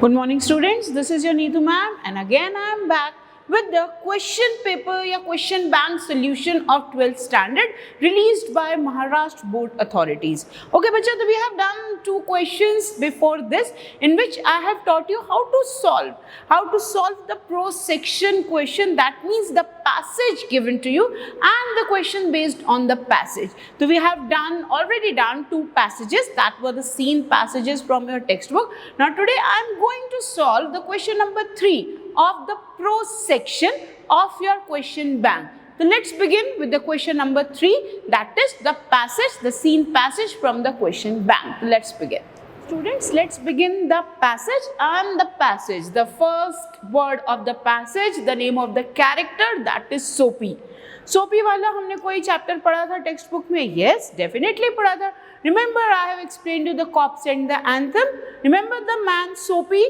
Good morning students, this is your Neetu ma'am and again I am back with the question paper या question bank solution of 12th standard released by Maharashtra board authorities. Okay बच्चा, तो we have done two questions before this in which I have taught you how to solve the prose section question, that means the passage given to you and the question based on the passage. So we have already done two passages that were the scene passages from your textbook. Now today I am going to solve the question number 3 of the prose section of your question bank. So let's begin with the question number 3, that is the scene passage from the question bank. Let's begin. Students, let's begin the passage and the passage. The first word of the passage, the name of the character, that is Soapy. सोपी वाला हमने कोई chapter पढ़ा था text book में? Yes, definitely पढ़ा था. Remember I have explained you the cops and the anthem. Remember the man Soapy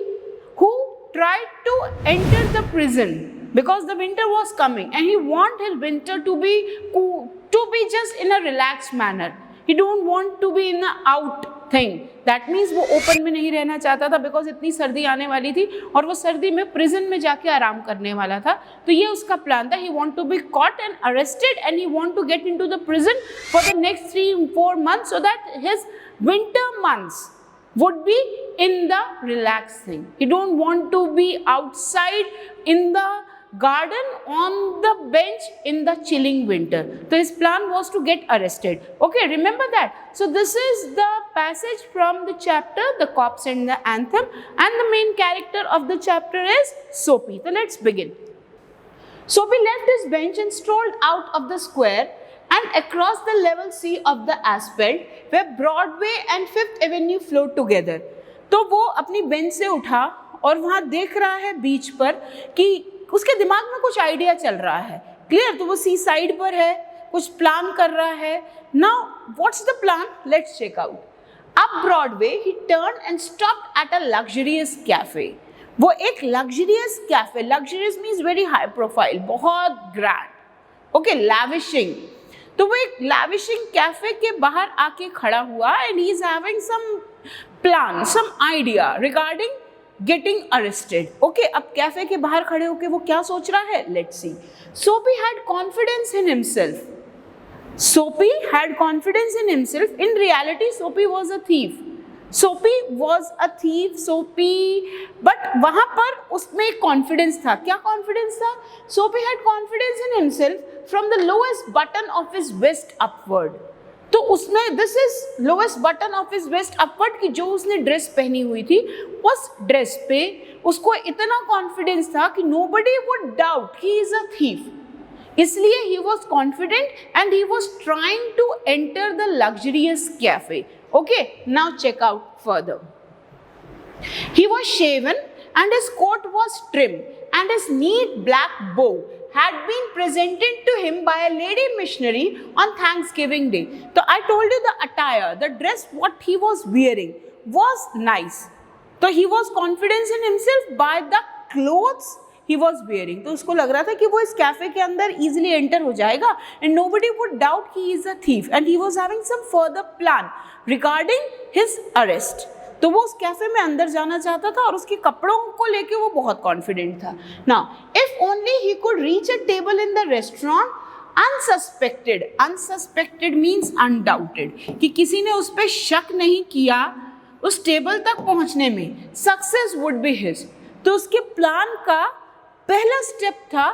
who tried to enter the prison because the winter was coming and he want his winter to be just in a relaxed manner. He don't want to be in a out thing. That means वो open में नहीं रहना चाहता था because इतनी सर्दी आने वाली थी और वो सर्दी में prison में जाके आराम करने वाला था. तो ये उसका प्लान था. He want to be caught and arrested and he want to get into the prison for the next 3-4 months so that his winter months would be in the relaxed thing. He don't want to be outside in the garden on the bench in the chilling winter. So his plan was to get arrested. Okay, remember that. So this is the passage from the chapter, the Corpse and the Anthem, and the main character of the chapter is Soapy. So let's begin. Soapy left his bench and strolled out of the square and across the level sea of the asphalt where Broadway and Fifth Avenue flow together. तो वो अपनी bench से उठा और वहाँ देख रहा है बीच पर कि उसके दिमाग में कुछ आइडिया चल रहा है. क्लियर? तो वो सी साइड पर है, कुछ प्लान कर रहा है. Now what's the plan? Let's check out. Up Broadway he turn and stopped at a luxurious cafe. वो एक luxurious cafe, luxurious means very high profile, बहुत ग्रैंड, ओके, लैविशिंग. तो वो एक लैविशिंग कैफे के बाहर आके खड़ा हुआ and he is having some plan, some idea regarding getting arrested. Okay, अब कैफे के बाहर खड़े होके वो क्या सोच रहा है? Let's see. Soapy had confidence in himself. Soapy had confidence in himself. In reality Soapy was a thief. Soapy was a thief. Soapy, but वहां पर उसमें एक कॉन्फिडेंस था. क्या कॉन्फिडेंस था? Soapy had confidence in himself from the lowest button of his waist upward. तो उसमें this is lowest button of his waist upward की जो उसने ड्रेस पहनी हुई थी, उस ड्रेस पे उसको इतना कॉन्फिडेंस था कि nobody would doubt he is a thief. इसलिए he was confident and he was trying to enter the luxurious cafe. Okay, now check out further. He was shaven and his coat was trim and his neat black bow had been presented to him by a lady missionary on Thanksgiving Day. So I told you the attire, the dress what he was wearing was nice. So he was confident in himself by the clothes he was wearing. तो उसको लग रहा था कि वो इस cafe के अंदर easily enter हो जाएगा and nobody would doubt he is a thief and he was having some further plan regarding his arrest. तो वो उस कैफे में अंदर जाना चाहता था और उसके कपड़ों को लेके वो बहुत कॉन्फिडेंट था. Now, if only he could reach a table in the restaurant unsuspected. Unsuspected means undoubted. कि किसी ने उस पर शक नहीं किया उस टेबल तक पहुंचने में. Success would be his. तो उसके प्लान का पहला स्टेप था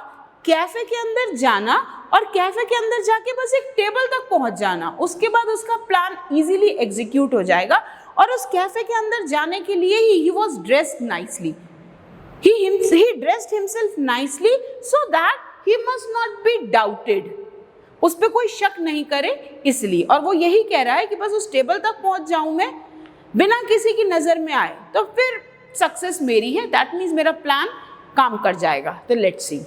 कैफे के अंदर जाना और कैफे के अंदर जाके बस एक टेबल तक पहुंच जाना. उसके बाद उसका प्लान इजीली एग्जीक्यूट हो जाएगा. और उस कैफे के अंदर जाने के लिए he was dressed nicely. He dressed himself nicely so that he must not be doubted. उस पर कोई शक नहीं करे इसलिए. और वो यही कह रहा है कि बस उस टेबल तक पहुंच जाऊं मैं बिना किसी की नजर में आए तो फिर सक्सेस मेरी है. दैट मीन्स मेरा प्लान काम कर जाएगा. तो let's see.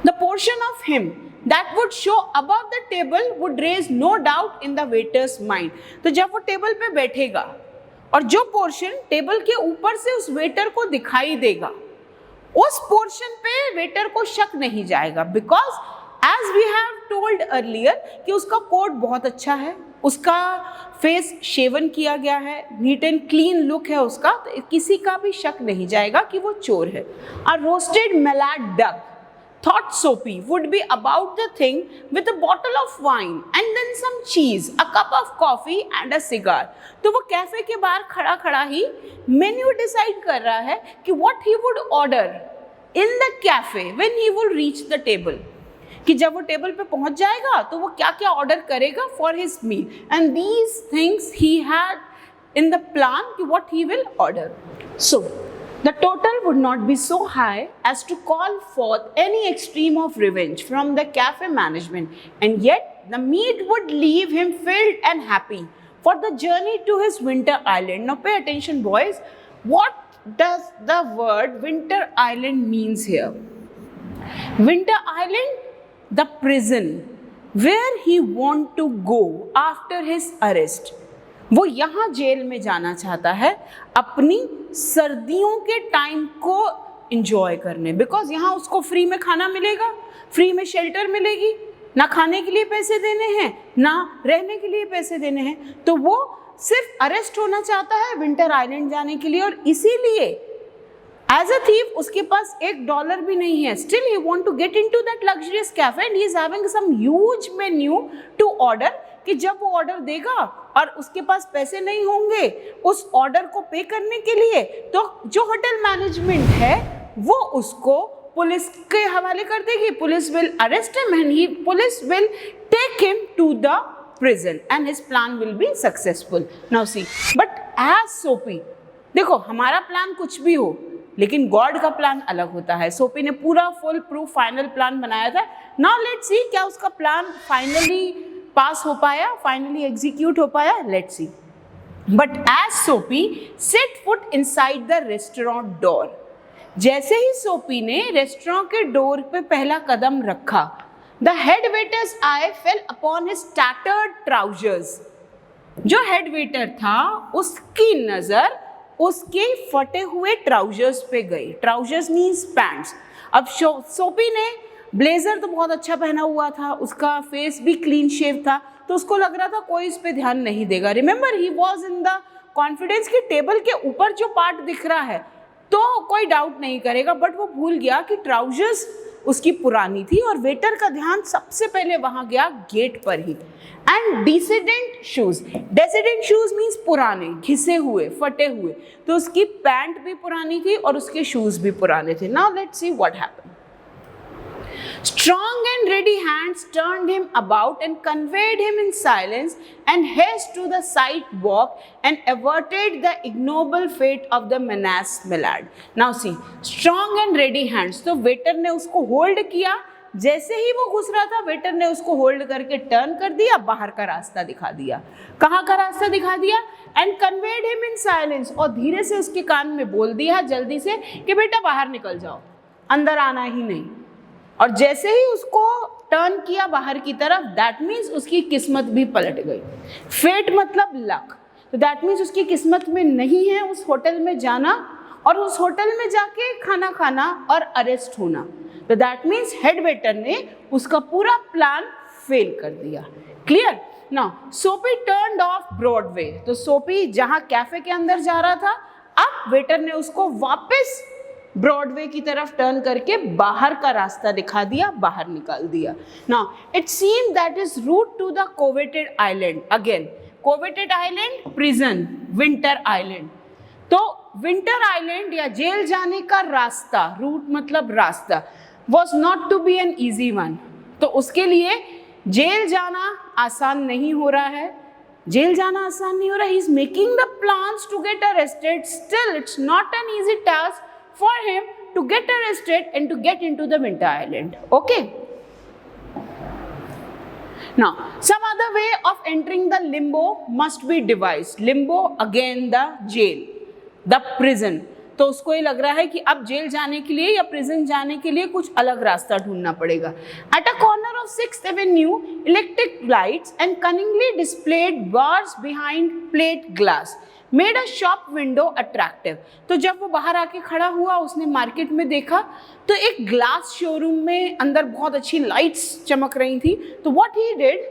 The portion of him that would show above the table would raise no doubt in the waiter's mind. तो जब वो टेबल पे बैठेगा और जो पोर्शन टेबल के ऊपर से उस वेटर को दिखाई देगा उस पोर्शन पे वेटर को शक नहीं जाएगा. Because as we have told earlier कि उसका कोट बहुत अच्छा है, उसका फेस शेवन किया गया है, नीट एंड क्लीन लुक है उसका, तो किसी का भी शक नहीं जाएगा कि वो चोर है. A roasted mallard duck thought Soapy would be about the thing with a bottle of wine and then some cheese, a cup of coffee and a cigar. तो वो कैफे के बाहर खड़ा खड़ा ही मेन्यू डिसाइड कर रहा है कि what he would order in the cafe when he would reach the table. कि जब वो टेबल पे पहुंच जाएगा तो वो क्या क्या ऑर्डर करेगा for his meal, and these things he had in the plan कि what he will order. So the total would not be so high as to call forth any extreme of revenge from the cafe management, and yet the meat would leave him filled and happy for the journey to his winter island. Now pay attention boys, what does the word winter island means here? Winter island, the prison where he want to go after his arrest. वो यहाँ jail में जाना चाहता है अपनी सर्दियों के time को इंजॉय करने, बिकॉज यहाँ उसको फ्री में खाना मिलेगा, फ्री में शेल्टर मिलेगी, ना खाने के लिए पैसे देने हैं ना रहने के लिए पैसे देने हैं, तो वो सिर्फ अरेस्ट होना चाहता है विंटर आइलैंड जाने के लिए. और इसीलिए एज अ थीफ उसके पास $1 भी नहीं है, still he want to get into that luxurious cafe and he is having some huge menu to order. कि जब वो ऑर्डर देगा और उसके पास पैसे नहीं होंगे उस ऑर्डर को पे करने के लिए, तो जो होटल मैनेजमेंट है वो उसको पुलिस के हवाले कर देगी. Police will arrest him and police will take him to the prison and his plan will be successful. Now see, but as Soapy, देखो हमारा प्लान कुछ भी हो लेकिन गॉड का प्लान अलग होता है. सोपी ने पूरा फुल प्रूफ फाइनल प्लान बनाया था. नाउ लेट्स सी क्या उसका प्लान फाइनली पास हो पाया, फाइनली एग्जीक्यूट हो पाया. Let's see. बट एज सोपी set foot inside the restaurant door, जैसे ही सोपी ने रेस्टोरेंट के डोर पे पहला कदम रखा, the head waiters I fail upon his tattered trousers. जो हेड वेटर था उसकी नजर उसके फटे हुए ट्राउजर्स पे गई. Trousers means pants. अब सोपी ने ब्लेजर तो बहुत अच्छा पहना हुआ था, उसका फेस भी क्लीन शेव था, तो उसको लग रहा था कोई इस पे ध्यान नहीं देगा. Remember he was in the confidence कि टेबल के ऊपर जो पार्ट दिख रहा है तो कोई डाउट नहीं करेगा, बट वो भूल गया कि ट्राउजर्स उसकी पुरानी थी और वेटर का ध्यान सबसे पहले वहां गया गेट पर ही. एंड डिसेडेंट शूज, डेसिडेंट शूज मीन्स पुराने, घिसे हुए, फटे हुए, तो उसकी पैंट भी पुरानी थी और उसके शूज भी पुराने थे. Now let's see what happened. Strong and ready hands turned him about and conveyed him in silence and haste to the sidewalk and averted the ignoble fate of the menace Mallard. Now see, strong and ready hands. तो waiter ने उसको hold किया, जैसे ही वो घुस रहा था waiter ने उसको होल्ड करके टर्न कर दिया, बाहर का रास्ता दिखा दिया. कहाँ का रास्ता दिखा दिया? And conveyed him in silence, और धीरे से उसके कान में बोल दिया जल्दी से कि बेटा बाहर निकल जाओ, अंदर आना ही नहीं. और जैसे ही उसको टर्न किया बाहर की तरफ, दैट मीन्स उसकी किस्मत भी पलट गई. फेट मतलब लक, तो दैट मीन्स उसकी किस्मत में नहीं है उस होटल में जाना और उस होटल में जाके खाना खाना और अरेस्ट होना. तो दैट मीन्स हेड वेटर ने उसका पूरा प्लान फेल कर दिया. क्लियर? नाउ सोपी टर्न्ड ऑफ ब्रॉडवे. तो सोपी जहां कैफे के अंदर जा रहा था, अब वेटर ने उसको वापस ब्रॉडवे की तरफ टर्न करके बाहर का रास्ता दिखा दिया, बाहर निकाल दिया. Now it seem that is route to the coveted island. Again coveted island, prison, winter island. तो विंटर आइलैंड या जेल जाने का रास्ता, रूट मतलब रास्ता, was not to be an easy one. तो उसके लिए जेल जाना आसान नहीं हो रहा है, जेल जाना आसान नहीं हो रहा. He is making the plans to get arrested, still it's not an easy task for him to get arrested and to get into the winter island. Okay, now some other way of entering the limbo must be devised. Limbo again the jail, the prison. तो उसको ये लग रहा है कि अब jail जाने के लिए या प्रिजन जाने के लिए कुछ अलग रास्ता ढूंढना पड़ेगा. At a corner of 6th Avenue, electric lights and cunningly displayed bars behind plate glass made a shop window attractive. तो जब वो बाहर आके खड़ा हुआ, उसने मार्केट में देखा तो एक ग्लास शोरूम में अंदर बहुत अच्छी लाइट्स चमक रही थी। तो what he did,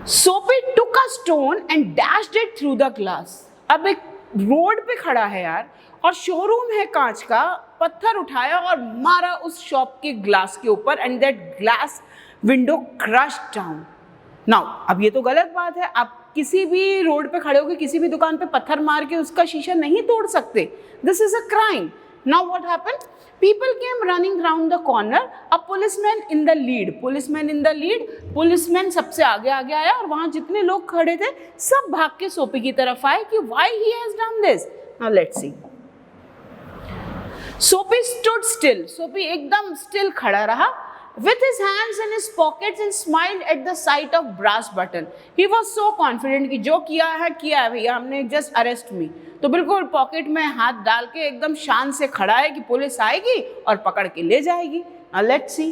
Soapy took a stone and dashed it through the glass. अब एक रोड पे खड़ा है यार और शोरूम है कांच का, पत्थर उठाया और मारा उस शॉप के ग्लास के ऊपर and that glass window crushed down. Now अब ये तो गलत बात है, आप किसी भी रोड पे खड़े होकर किसी भी दुकान पे पत्थर मार के उसका शीशा नहीं तोड़ सकते। This is a crime. Now what happened, people came running round the corner, a policeman in the lead, policeman in the lead, policeman सबसे आगे आगे आया और वहां जितने लोग खड़े थे सब भाग के सोपी की तरफ आए कि why he has done this. Now let's see. सोपी स्टूड स्टिल, सोपी एकदम स्टिल खड़ा रहा, with his hands in his pockets and smiled at the sight of brass button. He was so confident कि जो किया है भैया, हमने just arrest me। तो बिल्कुल पॉकेट में हाथ डाल के एकदम शान से खड़ा है कि पुलिस आएगी और पकड़ के ले जाएगी। Now let's see.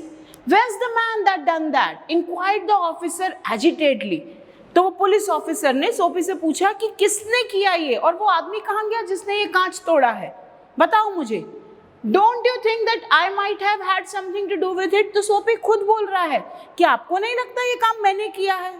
Where's the man that done that? Inquired the officer agitatedly. तो वो पुलिस ऑफिसर ने सोपी से पूछा कि किसने किया ये, और वो आदमी कहाँ गया जिसने ये कांच तोड़ा है, बताओ मुझे। Don't you think that I might have had something to do with it? तो सोपी खुद बोल रहा है कि आपको नहीं लगता ये काम मैंने किया है,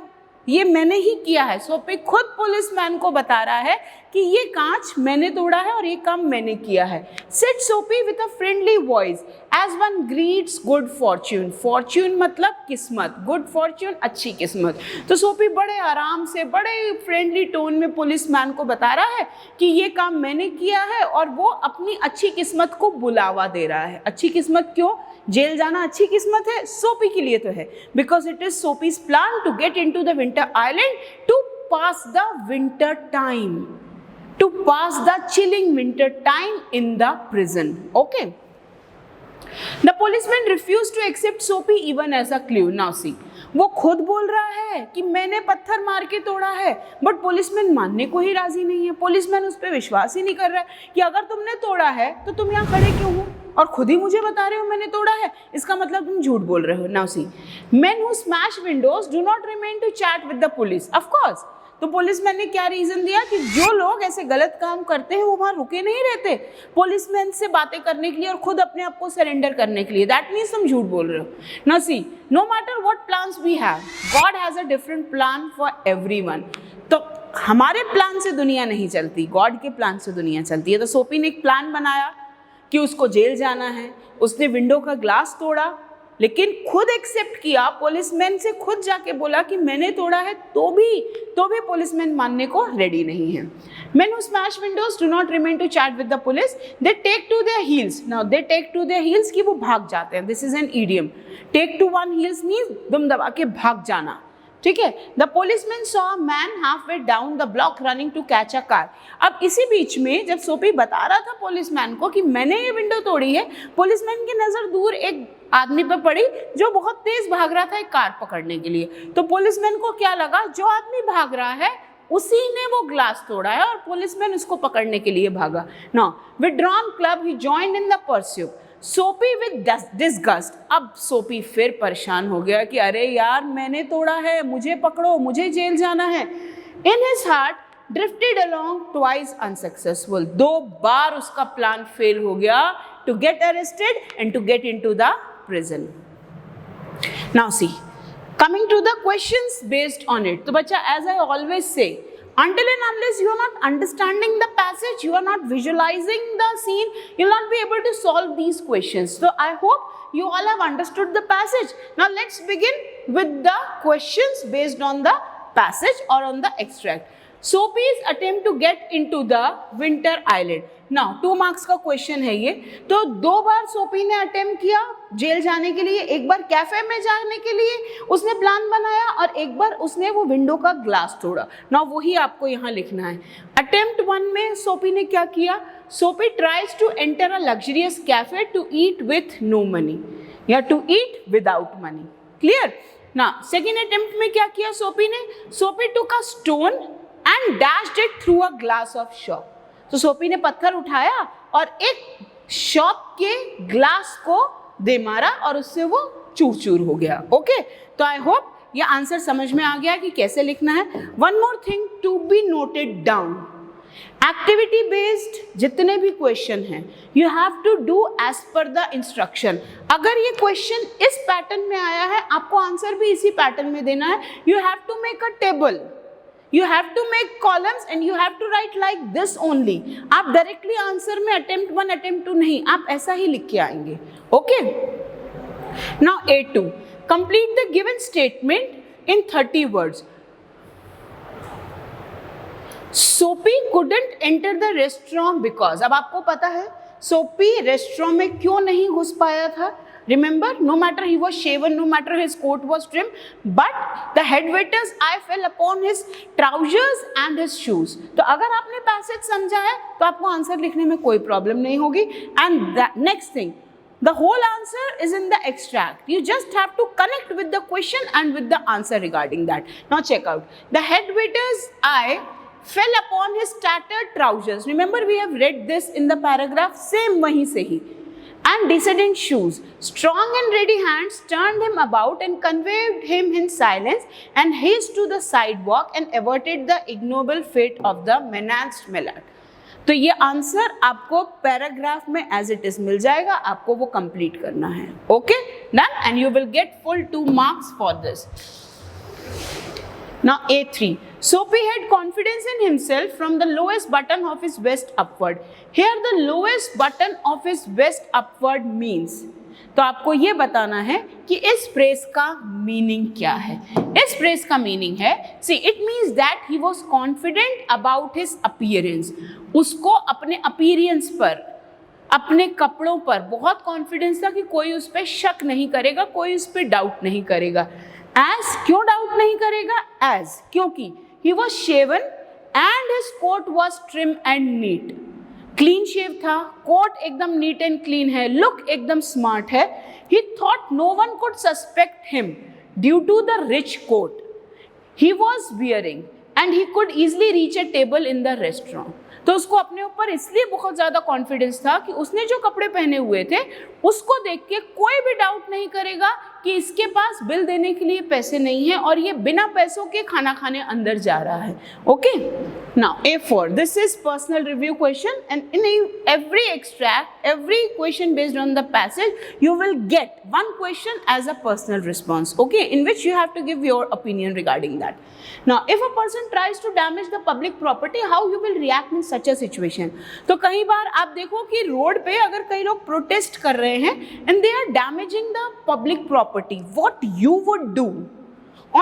ये मैंने ही किया है। सोपी खुद पुलिसमैन को बता रहा है कि ये कांच मैंने तोड़ा है और ये काम मैंने किया है। Said सोपी with a friendly voice as one greets good fortune. Fortune मतलब किस्मत, good fortune अच्छी किस्मत। तो सोपी बड़े आराम से बड़े फ्रेंडली टोन में पुलिसमैन को बता रहा है कि ये काम मैंने किया है और वो अपनी अच्छी किस्मत को बुलावा दे रहा है। अच्छी किस्मत क्यों? जेल जाना अच्छी किस्मत है, सोपी के लिए तो है, because it is Soapy's plan to get into the winter island to pass the winter time, to pass the chilling winter time in the prison. Okay, the policeman refuse to accept Soapy even as a clue. Now see, वो खुद बोल रहा है कि मैंने पत्थर मार के तोड़ा है, बट पुलिसमैन मानने को ही राजी नहीं है। पुलिसमैन उस पर विश्वास ही नहीं कर रहा है कि अगर तुमने तोड़ा है तो तुम यहाँ खड़े क्यों हो, और खुद ही मुझे बता रहे हो मैंने तोड़ा है, इसका मतलब तुम झूठ बोल रहे हो। Now C, men who smash windows do not remain to chat with the police. Of course, तो पुलिसमैन ने क्या रीजन दिया कि जो लोग ऐसे गलत काम करते हैं वो वहां रुके नहीं रहते पुलिसमैन से बातें करने के लिए और खुद अपने आप को सरेंडर करने के लिए। दैट मीन्स तुम झूठ बोल रहे हो। Now see, no matter what plans we have, God has a different plan for everyone. तो हमारे प्लान से दुनिया नहीं चलती, गॉड के प्लान से दुनिया चलती है। तो सोपी ने एक प्लान बनाया कि उसको जेल जाना है, उसने विंडो का ग्लास तोड़ा, लेकिन खुद एक्सेप्ट किया, पुलिसमैन से खुद जाके बोला कि मैंने तोड़ा है, तो भी पुलिसमैन मानने को रेडी नहीं है। Men who smash windows do not remain to chat with the police. They take to their heels. Now they take to their heels कि वो भाग जाते हैं। This is an idiom. Take to one heels means दुम दबा के भाग जाना, ठीक है। The policeman saw a man halfway down the block running to catch a car. अब इसी बीच में जब सोपी बता रहा था पुलिसमैन को कि मैंने ये विंडो तोड़ी है, पुलिसमैन की नजर दूर एक आदमी पर पड़ी जो बहुत तेज भाग रहा था एक कार पकड़ने के लिए। तो पुलिसमैन को क्या लगा, जो आदमी भाग रहा है उसी ने वो ग्लास तोड़ा है, और पुलिसमैन उसको पकड़ने के लिए भागा। Now with drawn club he joined in the pursuit. सोपी विद डिस्गस्ट, अब सोपी फिर परेशान हो गया कि अरे यार मैंने तोड़ा है, मुझे पकड़ो, मुझे जेल जाना है। In his heart drifted along twice unsuccessful, 2 बार उसका प्लान फेल हो गया to get arrested and to get into the prison. Now see, coming to the questions based on it. तो बच्चा, as I always say, until and unless you are not understanding the passage, you are not visualizing the scene, you will not be able to solve these questions. So I hope you all have understood the passage. Now let's begin with the questions based on the passage or on the extract. Sophie's attempt to get into the winter island. Now 2 marks का question है ये। तो 2 बार सोपी ने attempt किया jail जाने के लिए, एक बार कैफे में जाने के लिए उसने प्लान बनाया और एक बार उसने वो विंडो का ग्लास तोड़ा। ना वही आपको यहाँ लिखना है। अटेम्प्ट 1 में सोपी ने क्या किया, Soapy tries to enter a luxurious cafe to eat with no money या to eat without money. Clear ना। सेकेंड अटेम्प्ट में क्या किया सोपी ने, Soapy took a stone and dashed it through a glass of shop. तो Soapy ने पत्थर उठाया और एक शॉप के ग्लास को दे मारा और उससे वो चूर चूर हो गया। ओके, तो आई होप ये आंसर समझ में आ गया कि कैसे लिखना है. One more thing to be noted down, activity based जितने भी क्वेश्चन हैं you have to do as per the instruction. अगर ये क्वेश्चन इस पैटर्न में आया है आपको आंसर भी इसी पैटर्न में देना है. You have to make a table, you have to make columns and you have to write like this only. आप डायरेक्टली आंसर में attempt 1 attempt 2 नहीं, आप ऐसा ही लिख के आएंगे. Okay, now A2, complete the given statement in 30 words. Sophie couldn't enter the restaurant because, अब आपको पता है सोपी रेस्टोरेंट में क्यों नहीं घुस पाया था. Remember, no matter he was shaven, no matter his coat was trimmed, but the head waiter's eye fell upon his trousers and his shoes. तो अगर आपने पैसेज समझा है तो आपको आंसर लिखने में कोई प्रॉब्लम नहीं होगी. And next thing, the whole answer is in the extract. You just have to connect with the question and with the answer regarding that. Now check out. The head waiter's eye fell upon his tattered trousers. Remember, we have read this in the paragraph. Same वहीं से ही. And descending shoes. Strong and ready hands turned him about and conveyed him in silence and haste to the sidewalk and averted the ignoble fate of the menaced Millard. तो ये answer आपको paragraph में as it is मिल जाएगा, आपको वो complete करना है. Okay, done, and you will get full 2 marks for this. Now A3, Sophie had confidence in himself from the lowest button of his vest upward. Here the lowest button of his vest upward means, तो आपको ये बताना है कि इस phrase का meaning क्या है. इस फ्रेज का मीनिंग है, see it means that he was confident about his appearance. उसको अपने अपीयरेंस पर, अपने कपड़ों पर बहुत कॉन्फिडेंस था कि कोई उस पर शक नहीं करेगा, कोई उस पर डाउट नहीं करेगा. As, क्यों डाउट नहीं करेगा? As, क्योंकि he was shaven and his coat was trim and neat. Clean shave था, कोट एकदम नीट एंड क्लीन है, लुक एकदम स्मार्ट है. He thought no one could suspect him due to the rich coat he was wearing and he could easily reach a table in the restaurant. तो उसको अपने ऊपर इसलिए बहुत ज़्यादा कॉन्फिडेंस था कि उसने जो कपड़े पहने हुए थे उसको देख के कोई भी डाउट नहीं करेगा कि इसके पास बिल देने के लिए पैसे नहीं है और ये बिना पैसों के खाना खाने अंदर जा रहा है. Okay, now A4, this is personal review question and in every extract, every question based on the passage you will get one question as a personal response, okay, in which you have to give your opinion regarding that. Now, if a person tries to damage the public property, how you will react in such a situation? तो कई बार आप देखो कि road पे अगर कई लोग protest कर रहे हैं and they are damaging the public property, what you would do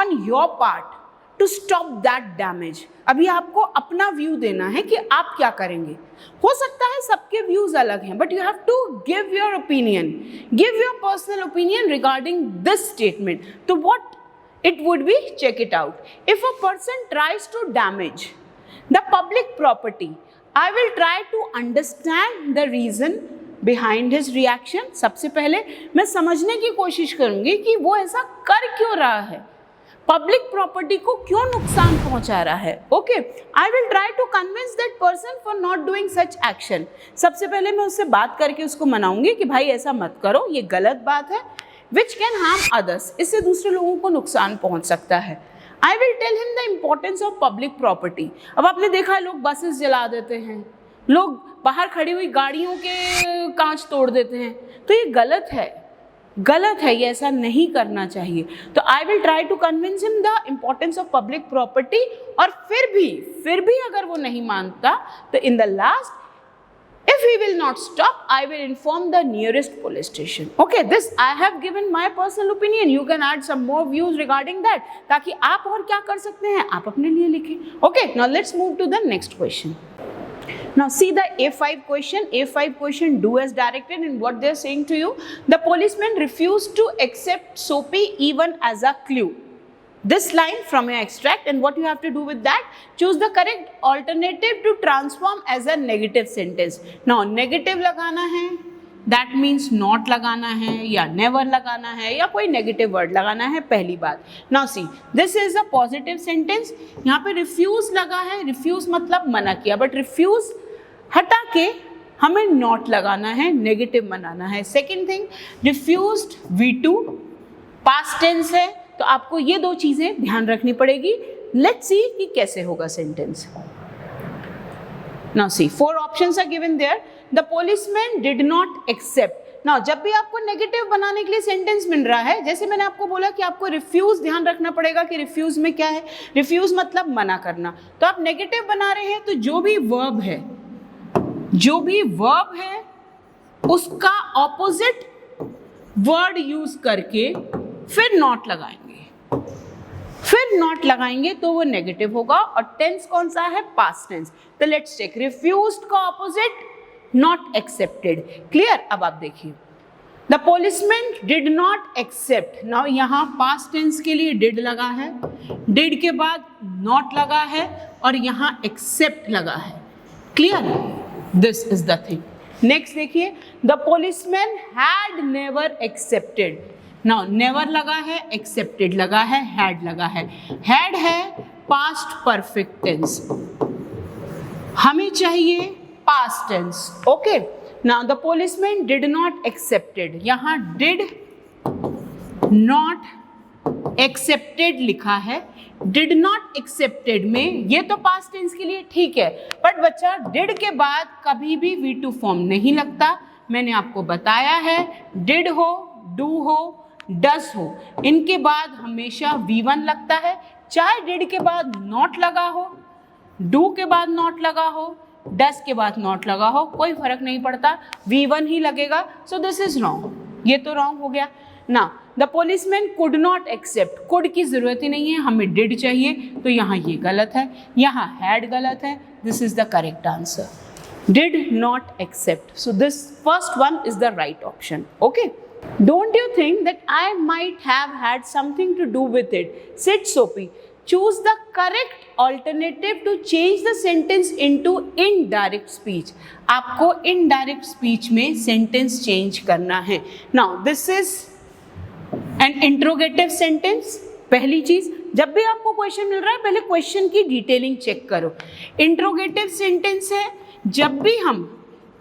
on your part to stop that damage? अभी आपको अपना व्यू देना है कि आप क्या करेंगे. हो सकता है सबके व्यूज अलग हैं, but you have to give your opinion, give your personal opinion regarding this statement. तो what it would be, check it out. If a person tries to damage the public property, I will try to understand the reason behind his reaction. सबसे पहले मैं समझने की कोशिश करूंगी कि वो ऐसा कर क्यों रहा है, पब्लिक प्रॉपर्टी को क्यों नुकसान पहुंचा रहा है. Okay, I will try to convince that person for not doing such action. सबसे पहले मैं उससे बात करके उसको मनाऊंगी कि भाई ऐसा मत करो, ये गलत बात है, which can harm others, इससे दूसरे लोगों को नुकसान पहुंच सकता है. I will tell him the importance of public property. अब आपने देखा है लोग बसेस जला देते हैं, लोग बाहर खड़ी हुई गाड़ियों के कांच तोड़ देते हैं, तो ये गलत है, गलत है, ये ऐसा नहीं करना चाहिए. तो I will try to convince him the importance of public property. और फिर भी अगर वो नहीं मानता तो in the last, if he will not stop, I will inform the nearest police station. Okay, this I have given my personal opinion. You can add some more views regarding that. ताकि आप और क्या कर सकते हैं आप अपने लिए लिखें. Okay, now let's move to the next question. Now see the A5 question. A5 question, do as directed, and what they are saying to you. The policeman refused to accept Sophie even as a clue. This line from your extract, and what you have to do with that, choose the correct alternative to transform as a negative sentence. Now negative लगाना है, that means not लगाना है या never लगाना है या कोई negative word लगाना है, पहली बात. Now see, this is a positive sentence. यहाँ पे refuse लगा है, refuse मतलब मना किया, but refuse हटा के हमें not लगाना है, negative बनाना है. Second thing, refused V2, past tense है, तो आपको ये दो चीजें ध्यान रखनी पड़ेगी. लेट्स सी कि कैसे होगा sentence. Now see 4 options are given there. The policeman did not accept. Now जब भी आपको नेगेटिव बनाने के लिए सेंटेंस मिल रहा है, जैसे मैंने आपको बोला कि आपको रिफ्यूज ध्यान रखना पड़ेगा कि रिफ्यूज में क्या है. रिफ्यूज मतलब मना करना. तो आप नेगेटिव बना रहे हैं तो जो भी वर्ब है उसका ऑपोजिट वर्ड यूज करके फिर नॉट लगाएंगे तो वो नेगेटिव होगा. और टेंस कौन सा है? Past tense. तो लेट्स चेक. रिफ्यूज्ड का ऑपोजिट नॉट एक्सेप्टेड. क्लियर? अब आप देखिए, the policeman did not accept. Now यहाँ पास्ट टेंस के लिए डिड लगा है, डिड के बाद नॉट लगा है और यहाँ एक्सेप्ट लगा है. Clear? This is the thing. Next देखिए, the policeman had never accepted. Now never लगा है, एक्सेप्टेड लगा है, हैड लगा है. हैड है पास्ट परफेक्ट टेंस, हमें चाहिए past tense. Okay. Now the policeman did not accepted. यहाँ डिड नॉट एक्सेप्टेड लिखा है. डिड नॉट एक्सेप्टेड में ये तो पास्ट टेंस के लिए ठीक है, बट बच्चा डिड के बाद कभी भी V2 फॉर्म नहीं लगता. मैंने आपको बताया है, डिड हो, डू हो, डस हो, इनके बाद हमेशा V1 लगता है. चाहे डिड के बाद नॉट लगा हो, डू के बाद नॉट लगा हो, डस के बाद नॉट लगा हो, कोई फर्क नहीं पड़ता, V1 ही लगेगा. So this is wrong. ये तो रॉन्ग हो गया ना. The policeman could not accept. Could की जरूरत ही नहीं है, हमें डिड चाहिए, तो यहाँ ये गलत है, यहाँ हैड गलत है. This is the correct answer. Did not accept. So this first one is the right option. Okay. Don't you think that I might have had something to do with it, said Sophie. Choose the correct alternative to change the sentence into indirect speech. आपको indirect speech में sentence change करना है. Now this is an interrogative sentence. पहली चीज, जब भी आपको question मिल रहा है पहले क्वेश्चन की डिटेलिंग चेक करो. इंट्रोगेटिव सेंटेंस है. जब भी हम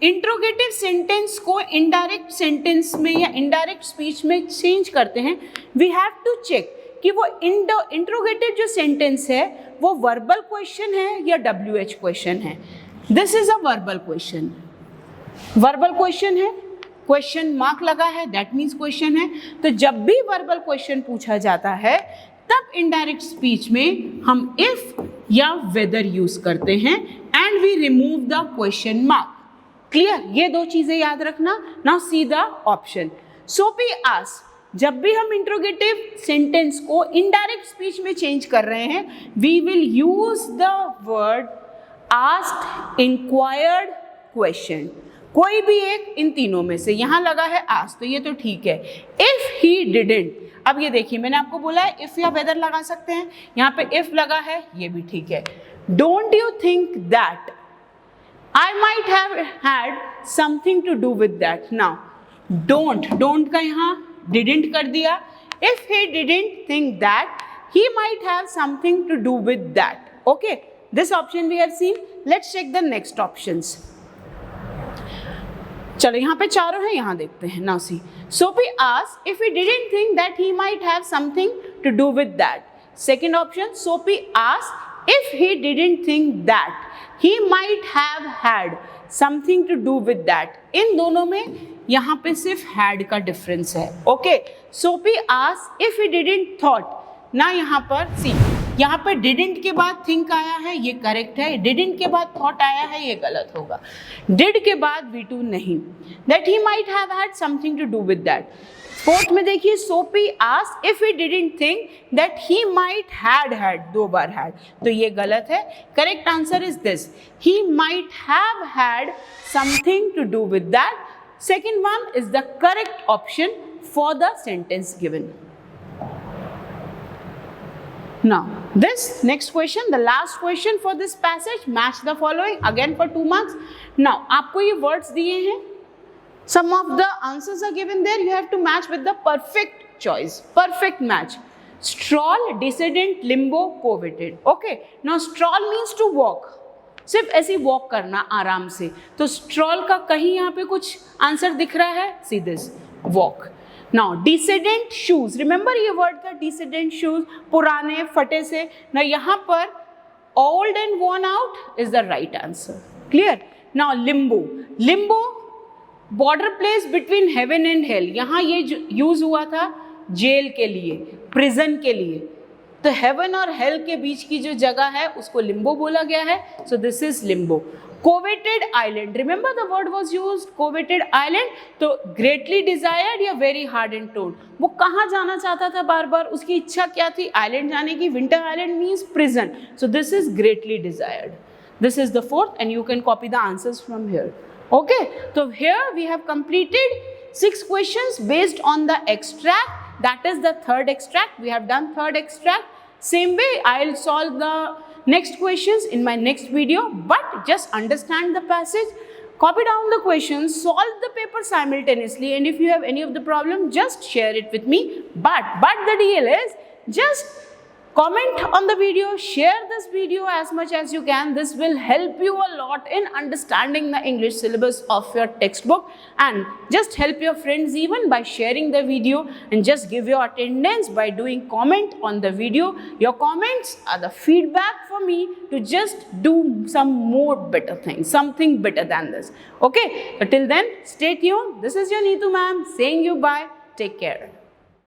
इंट्रोगेटिव सेंटेंस को इनडायरेक्ट सेंटेंस में या इनडायरेक्ट स्पीच में चेंज करते हैं, वी हैव टू चेक कि वो इंट्रोगेटिव जो सेंटेंस है वो वर्बल क्वेश्चन है या WH क्वेश्चन है. This is a verbal question. Verbal question है, क्वेश्चन मार्क लगा है, दैट मीन्स क्वेश्चन है. तो जब भी वर्बल क्वेश्चन पूछा जाता है तब इनडायरेक्ट स्पीच में हम इफ या वेदर यूज करते हैं and we remove the question mark. Clear? ये दो चीजें याद रखना. Now see the option. Sophie asked. जब भी हम इंट्रोगेटिव सेंटेंस को इनडायरेक्ट स्पीच में चेंज कर रहे हैं, we will use the word asked, inquired, question. कोई भी एक इन तीनों में से. यहां लगा है आस्क्ड, तो ये तो ठीक है. If he didn't. अब ये देखिए, मैंने आपको बोला है इफ या वेदर लगा सकते हैं, यहाँ पे इफ लगा है, ये भी ठीक है. Don't you think that I might have had something to do with that. Now don't का यहाँ didn't कर दिया. If he didn't think that, he might have something to do with that. Okay, this option we have seen. Let's check the next options. चलो यहाँ पे चारों हैं, यहाँ देखते हैं. Now see, Sophie asked if he didn't think that he might have something to do with that. Second option, Sophie asked if he didn't think that he might have had something to do with that. इन दोनों में यहाँ पे सिर्फ had का difference है. Okay. Soapy asked if he didn't thought. ना यहाँ पर सी, यहाँ पे डिडंट के बाद थिंक आया है, ये करेक्ट है. डिडंट के बाद थॉट आया है, ये गलत होगा. डिड के बाद V2 नहीं. That he might have had something to do with that. Fourth में देखिए, Sophie asked if he didn't think that he might had, दो बार हैड, तो ये गलत है. Correct answer is this, he might have had something to do with that. Second one is the correct option for the sentence given. Now, this next question, the last question for this passage, match the following, again for 2 marks. Now, आपको ये words दिए हैं. Some of the answers are given there. You have to match with the perfect choice. Perfect match. Stroll, descendant, limbo, coveted. Okay. Now, stroll means to walk. सिर्फ ऐसे walk करना आराम से. तो स्ट्रॉल का कहीं यहाँ पे कुछ आंसर दिख रहा है? See this, walk. Now, decedent shoes. Remember ये word का decedent shoes, पुराने फटे से. Now यहाँ पर old and worn out is the right answer. Clear? Now limbo. Limbo, border place between heaven and hell. यहाँ ये use हुआ था जेल के लिए, prison के लिए. तो heaven और hell के बीच की जो जगह है उसको limbo बोला गया है. So this is limbo. Coveted island. Remember the word was used, coveted island. तो greatly desired या very hardened told. वो कहाँ जाना चाहता था बार बार, उसकी इच्छा क्या थी? Island जाने की. Winter island means prison. So this is greatly desired. This is the fourth, and you can copy the answers from here. Okay. So here we have completed 6 questions based on the extract. That is the third extract. We have done third extract. Same way, I'll solve the next questions in my next video, but just understand the passage, copy down the questions, solve the paper simultaneously, and if you have any of the problem, just share it with me. But the deal is, just comment on the video, share this video as much as you can. This will help you a lot in understanding the English syllabus of your textbook, and just help your friends even by sharing the video, and just give your attendance by doing comment on the video. Your comments are the feedback for me to just do some more better things, something better than this. Okay, but till then, stay tuned. This is your Neetu ma'am saying you bye. Take care.